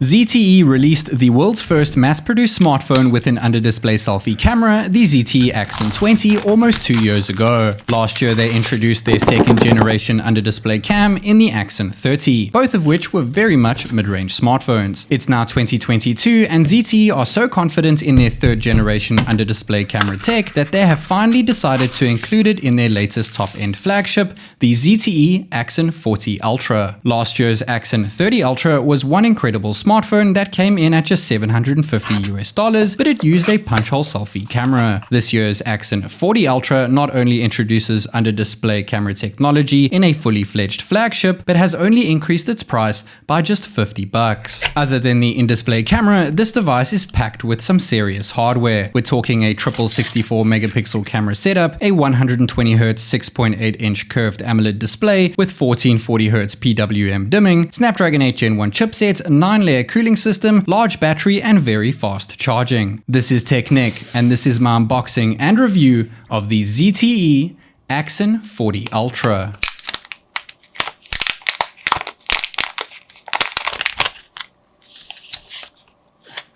ZTE released the world's first mass-produced smartphone with an under-display selfie camera, the ZTE Axon 20, almost 2 years ago. Last year they introduced their second-generation under-display cam in the Axon 30, both of which were very much mid-range smartphones. It's now 2022 and ZTE are so confident in their third-generation under-display camera tech that they have finally decided to include it in their latest top-end flagship, the ZTE Axon 40 Ultra. Last year's Axon 30 Ultra was one incredible smartphone that came in at just $750 US, but it used a punch-hole selfie camera. This year's Axon 40 Ultra not only introduces under-display camera technology in a fully fledged flagship, but has only increased its price by just $50. Other than the in-display camera, this device is packed with some serious hardware. We're talking a triple 64 megapixel camera setup, a 120Hz 6.8 inch curved AMOLED display with 1440Hz PWM dimming, Snapdragon 8 Gen 1 chipset, 9-layer cooling system, large battery, and very fast charging. This is TechNick, and this is my unboxing and review of the ZTE Axon 40 Ultra.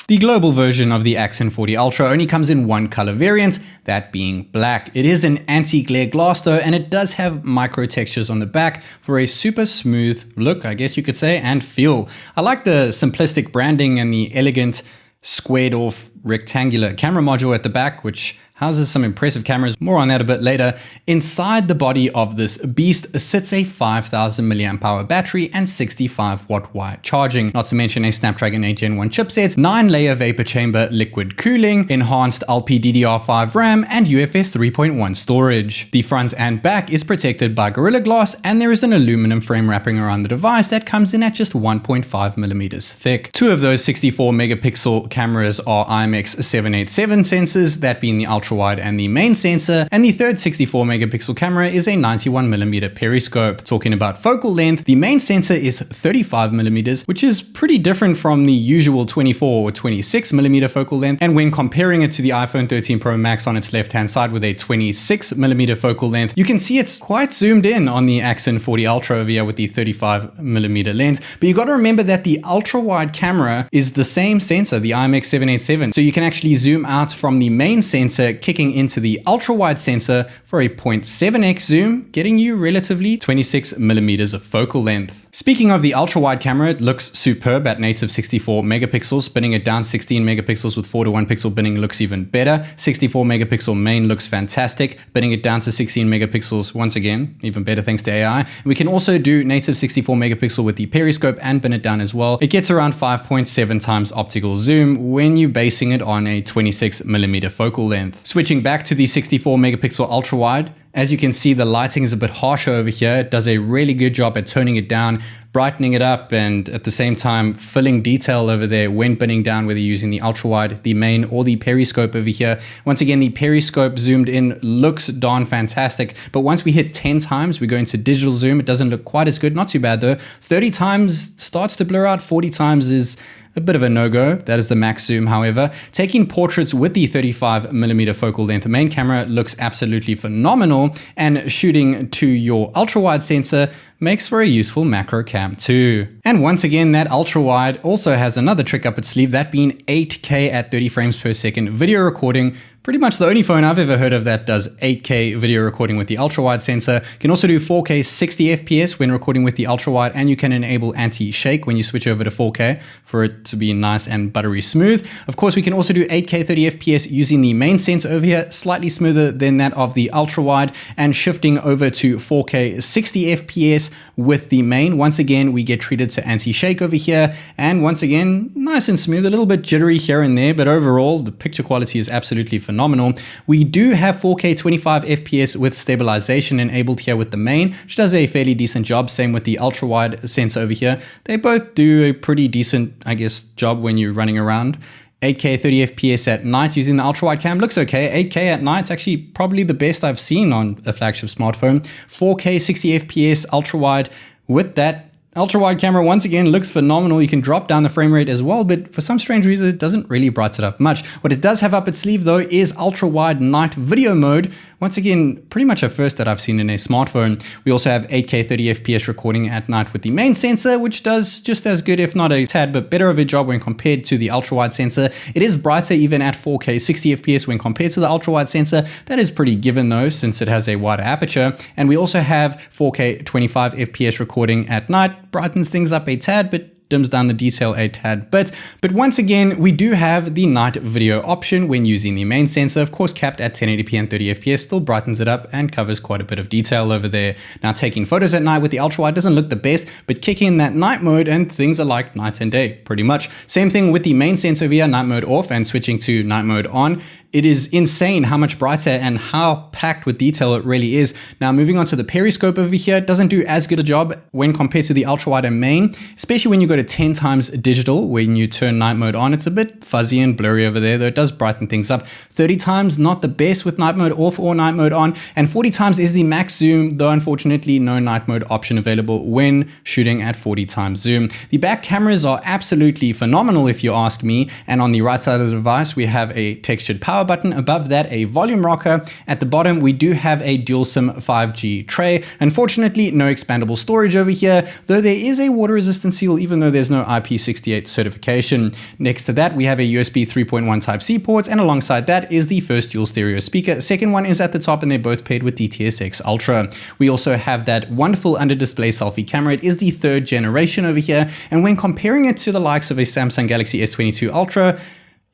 The global version of the Axon 40 Ultra only comes in one color variant, that being black. It is an anti-glare glass though, and it does have micro textures on the back for a super smooth look, I guess you could say, and feel. I like the simplistic branding and the elegant squared off rectangular camera module at the back, which houses some impressive cameras, more on that a bit later. Inside the body of this beast sits a 5000 mAh battery and 65 watt wire charging, not to mention a Snapdragon 8 Gen 1 chipset, 9-layer vapor chamber liquid cooling, enhanced LPDDR5 RAM, and UFS 3.1 storage. The front and back is protected by Gorilla Glass, and there is an aluminum frame wrapping around the device that comes in at just 1.5 millimeters thick. Two of those 64 megapixel cameras are IMX787 sensors, that being the ultra wide and the main sensor, and the third 64 megapixel camera is a 91mm periscope. Talking about focal length, the main sensor is 35mm, which is pretty different from the usual 24 or 26mm focal length, and when comparing it to the iPhone 13 Pro Max on its left hand side with a 26mm focal length, you can see it's quite zoomed in on the Axon 40 Ultra over here with the 35mm lens. But you got to remember that the ultra wide camera is the same sensor, the IMX787, so you can actually zoom out from the main sensor kicking into the ultra wide sensor for a 0.7x zoom, getting you relatively 26mm of focal length. Speaking of the ultra wide camera, it looks superb at native 64 megapixels. Spinning it down 16 megapixels with 4:1 pixel binning looks even better. 64 megapixel main looks fantastic. Binning it down to 16 megapixels, once again, even better thanks to AI. We can also do native 64 megapixel with the periscope and bin it down as well. It gets around 5.7 times optical zoom when you're basing it on a 26mm focal length. Switching back to the 64 megapixel ultra wide, as you can see, the lighting is a bit harsher over here. It does a really good job at toning it down, brightening it up, and at the same time filling detail over there when binning down, whether you're using the ultra wide, the main, or the periscope over here. Once again, the periscope zoomed in looks darn fantastic, but once we hit 10 times, we go into digital zoom. It doesn't look quite as good, not too bad though. 30 times starts to blur out, 40 times is a bit of a no-go. That is the max zoom, however. Taking portraits with the 35mm focal length main camera looks absolutely phenomenal, and shooting to your ultra-wide sensor makes for a useful macro cam too. And once again, that ultra-wide also has another trick up its sleeve, that being 8K at 30 frames per second video recording. Pretty much the only phone I've ever heard of that does 8K video recording with the ultra-wide sensor. You can also do 4K 60 FPS when recording with the ultra-wide, and you can enable anti-shake when you switch over to 4K for it to be nice and buttery smooth. Of course, we can also do 8K 30 FPS using the main sensor over here, slightly smoother than that of the ultra-wide, and shifting over to 4K 60 FPS with the main. Once again, we get treated to anti-shake over here, and once again, nice and smooth, a little bit jittery here and there, but overall, the picture quality is absolutely phenomenal. We do have 4K 25 FPS with stabilization enabled here with the main, which does a fairly decent job. Same with the ultra wide sensor over here. They both do a pretty decent, I guess, job when you're running around. 8K 30 FPS at night using the ultra wide cam looks okay. 8K at night is actually probably the best I've seen on a flagship smartphone. 4K 60 FPS ultra wide with that ultra wide camera once again looks phenomenal. You can drop down the frame rate as well, but for some strange reason, it doesn't really brighten it up much. What it does have up its sleeve though is ultra wide night video mode. Once again, pretty much a first that I've seen in a smartphone. We also have 8K 30 FPS recording at night with the main sensor, which does just as good, if not a tad bit better of a job when compared to the ultra-wide sensor. It is brighter even at 4K 60 FPS when compared to the ultra-wide sensor. That is pretty given though, since it has a wider aperture. And we also have 4K 25 FPS recording at night. Brightens things up a tad, but dims down the detail a tad bit. But once again, we do have the night video option when using the main sensor, of course capped at 1080p and 30 FPS, still brightens it up and covers quite a bit of detail over there. Now taking photos at night with the ultra wide doesn't look the best, but kicking in that night mode and things are like night and day pretty much. Same thing with the main sensor via night mode off and switching to night mode on. It is insane how much brighter and how packed with detail it really is. Now moving on to the periscope over here, it doesn't do as good a job when compared to the ultra wide and main, especially when you go to 10 times digital. When you turn night mode on, it's a bit fuzzy and blurry over there, though it does brighten things up. 30 times, not the best with night mode off or night mode on, and 40 times is the max zoom, though unfortunately no night mode option available when shooting at 40 times zoom. The back cameras are absolutely phenomenal if you ask me, and on the right side of the device we have a textured power button, above that a volume rocker. At the bottom we do have a dual SIM 5G tray. Unfortunately no expandable storage over here, though there is a water resistant seal even though there's no IP68 certification. Next to that we have a USB 3.1 Type-C port, and alongside that is the first dual stereo speaker. Second one is at the top and they're both paired with the TSX Ultra. We also have that wonderful under display selfie camera. It is the 3rd generation over here, and when comparing it to the likes of a Samsung Galaxy S22 Ultra,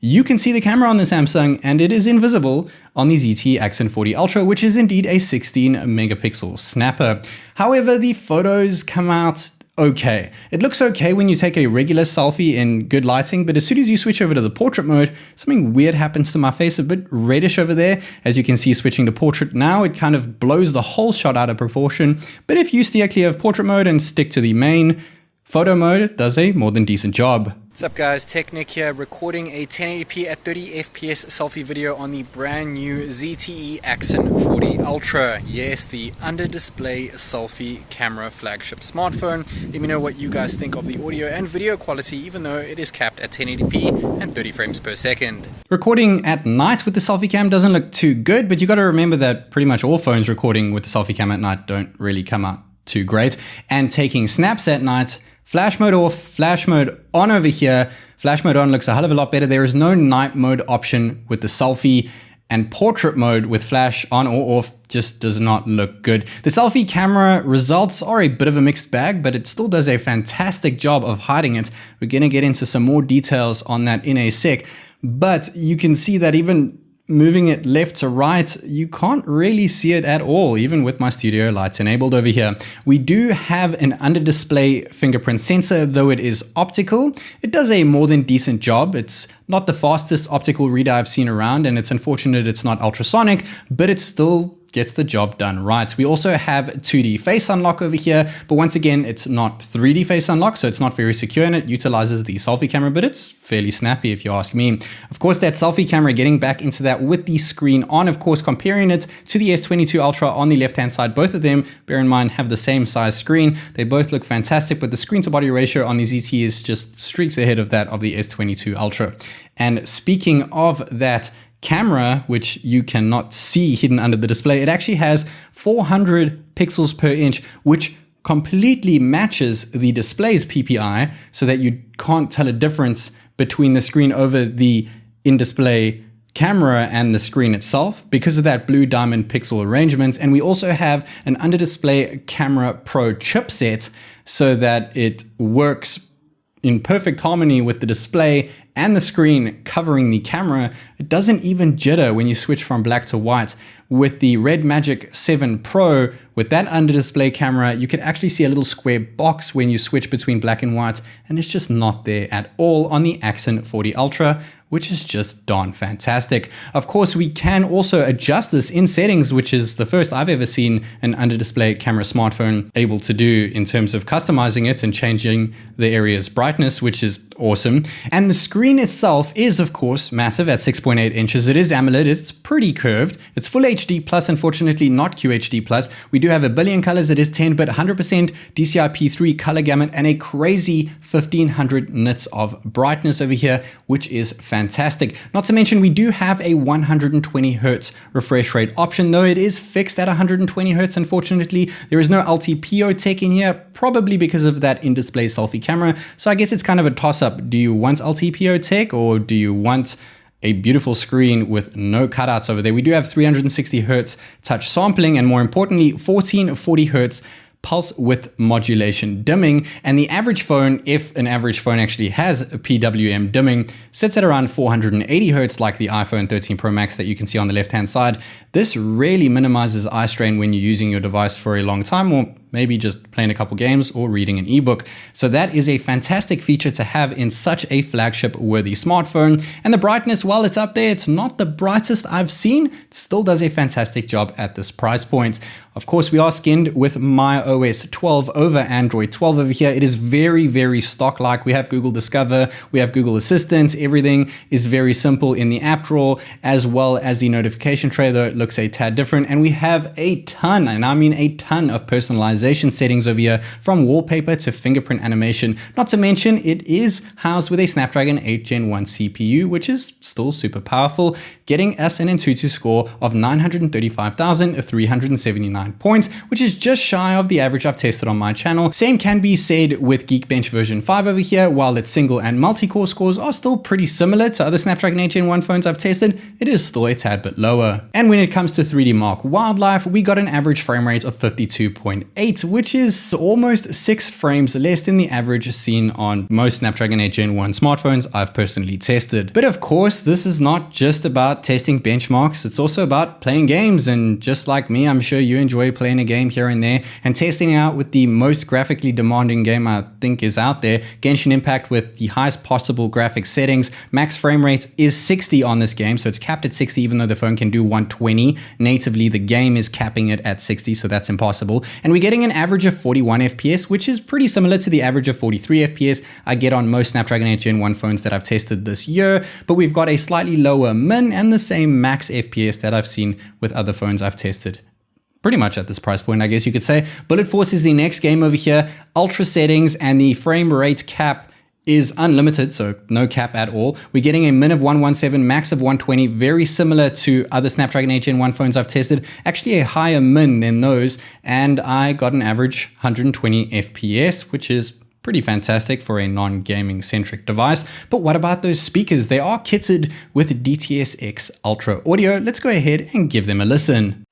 you can see the camera on the Samsung and it is invisible on the ZTE Axon 40 Ultra, which is indeed a 16 megapixel snapper. However, the photos come out okay. It looks okay when you take a regular selfie in good lighting, but as soon as you switch over to the portrait mode, something weird happens to my face, a bit reddish over there. As you can see, switching to portrait now, it kind of blows the whole shot out of proportion. But if you steer clear of portrait mode and stick to the main photo mode, it does a more than decent job. What's up guys, Technic here, recording a 1080p at 30 FPS selfie video on the brand new ZTE Axon 40 Ultra. Yes, the under display selfie camera flagship smartphone. Let me know what you guys think of the audio and video quality, even though it is capped at 1080p and 30 frames per second. Recording at night with the selfie cam doesn't look too good, but you got to remember that pretty much all phones recording with the selfie cam at night don't really come out too great. And taking snaps at night, flash mode off, flash mode on over here. Flash mode on looks a hell of a lot better. There is no night mode option with the selfie, and portrait mode with flash on or off just does not look good. The selfie camera results are a bit of a mixed bag, but it still does a fantastic job of hiding it. We're going to get into some more details on that in a sec, but you can see that even moving it left to right, you can't really see it at all, even with my studio lights enabled over here. We do have an under display fingerprint sensor, though it is optical. It does a more than decent job. It's not the fastest optical reader I've seen around, and it's unfortunate it's not ultrasonic, but it still gets the job done right. We also have 2D face unlock over here, but once again, it's not 3D face unlock, so it's not very secure, and it utilizes the selfie camera, but it's fairly snappy if you ask me. Of course, that selfie camera, getting back into that with the screen on, of course, comparing it to the S22 Ultra on the left-hand side, both of them, bear in mind, have the same size screen. They both look fantastic, but the screen to body ratio on the ZTE is just streaks ahead of that of the S22 Ultra. And speaking of that camera, which you cannot see hidden under the display, it actually has 400 pixels per inch, which completely matches the display's PPI, so that you can't tell a difference between the screen over the in-display camera and the screen itself because of that blue diamond pixel arrangement. And we also have an under-display camera pro chipset so that it works in perfect harmony with the display and the screen covering the camera. It doesn't even jitter when you switch from black to white. With the Red Magic 7 Pro, with that under display camera, you can actually see a little square box when you switch between black and white, and it's just not there at all on the Axon 40 Ultra, which is just darn fantastic. Of course, we can also adjust this in settings, which is the first I've ever seen an under display camera smartphone able to do in terms of customizing it and changing the area's brightness, which is awesome. And the screen itself is, of course, massive at 6.8 inches. It is AMOLED. It's pretty curved. It's full HD plus, unfortunately not QHD plus. We do have a billion colors. It is 10-bit, 100% DCI-P3 color gamut, and a crazy 1500 nits of brightness over here, which is fantastic. Not to mention, we do have a 120 hertz refresh rate option, though it is fixed at 120 hertz. Unfortunately, there is no LTPO tech in here, probably because of that in-display selfie camera. So I guess it's kind of a toss-up. Do you want LTPO tech, or do you want a beautiful screen with no cutouts over there? We do have 360 hertz touch sampling, and more importantly, 1440 hertz pulse width modulation dimming. And the average phone, if an average phone actually has a PWM dimming, sits at around 480 hertz, like the iPhone 13 Pro Max that you can see on the left-hand side. This really minimizes eye strain when you're using your device for a long time, or maybe just playing a couple games or reading an ebook. So that is a fantastic feature to have in such a flagship worthy smartphone. And the brightness, while it's up there, it's not the brightest I've seen. It still does a fantastic job at this price point. Of course, we are skinned with MyOS 12 over Android 12 over here. It is very, very stock-like. We have Google Discover, we have Google Assistant. Everything is very simple in the app drawer, as well as the notification tray, though it looks a tad different. And we have a ton, and I mean a ton, of personalization settings over here, from wallpaper to fingerprint animation. Not to mention, it is housed with a Snapdragon 8 Gen 1 CPU, which is still super powerful, getting us an AnTuTu score of 935,379 points, which is just shy of the average I've tested on my channel. Same can be said with Geekbench version 5 over here. While its single and multi-core scores are still pretty similar to other Snapdragon 8 Gen 1 phones I've tested, it is still a tad bit lower. And when it comes to 3D Mark Wildlife, we got an average frame rate of 52.8, which is almost 6 frames less than the average seen on most Snapdragon 8 Gen 1 smartphones I've personally tested. But of course, this is not just about testing benchmarks, it's also about playing games. And just like me, I'm sure you enjoy playing a game here and there, and testing it out with the most graphically demanding game I think is out there, Genshin Impact, with the highest possible graphics settings. Max frame rate is 60 on this game, so it's capped at 60 even though the phone can do 120. Natively, the game is capping it at 60, so that's impossible. And we're getting an average of 41 FPS, which is pretty similar to the average of 43 FPS I get on most Snapdragon 8 Gen 1 phones that I've tested this year. But we've got a slightly lower min and the same max FPS that I've seen with other phones I've tested. Pretty much at this price point, I guess you could say. Bullet Force is the next game over here. Ultra settings, and the frame rate cap is unlimited, so no cap at all. We're getting a min of 117, max of 120, very similar to other Snapdragon 8 Gen 1 phones I've tested. Actually a higher min than those, and I got an average 120 FPS, which is pretty fantastic for a non-gaming centric device. But what about those speakers? They are kitted with DTS-X Ultra audio. Let's go ahead and give them a listen.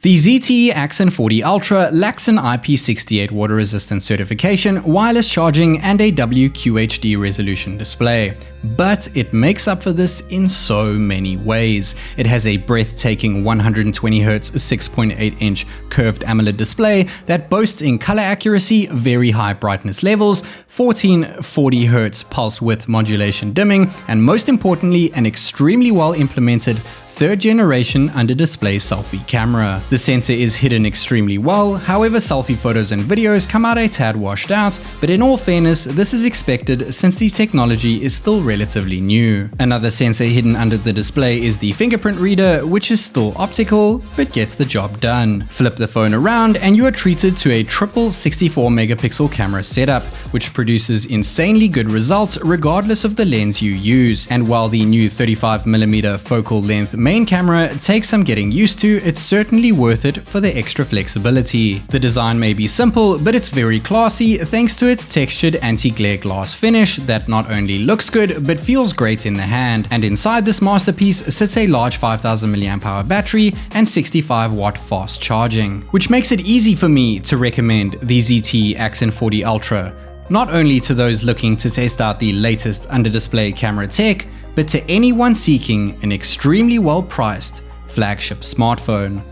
The ZTE Axon 40 Ultra lacks an IP68 water resistant certification, wireless charging, and a WQHD resolution display. But it makes up for this in so many ways. It has a breathtaking 120Hz 6.8-inch curved AMOLED display that boasts in color accuracy, very high brightness levels, 1440Hz pulse width modulation dimming, and most importantly, an extremely well implemented third generation under display selfie camera. The sensor is hidden extremely well, however selfie photos and videos come out a tad washed out, but in all fairness, this is expected since the technology is still relatively new. Another sensor hidden under the display is the fingerprint reader, which is still optical, but gets the job done. Flip the phone around and you are treated to a triple 64 megapixel camera setup, which produces insanely good results regardless of the lens you use. And while the new 35mm focal length main camera takes some getting used to, it's certainly worth it for the extra flexibility. The design may be simple, but it's very classy thanks to its textured anti-glare glass finish that not only looks good, but feels great in the hand. And inside this masterpiece sits a large 5000 mAh battery and 65 watt fast charging, which makes it easy for me to recommend the ZTE Axon 40 Ultra, not only to those looking to test out the latest under-display camera tech, but to anyone seeking an extremely well-priced flagship smartphone.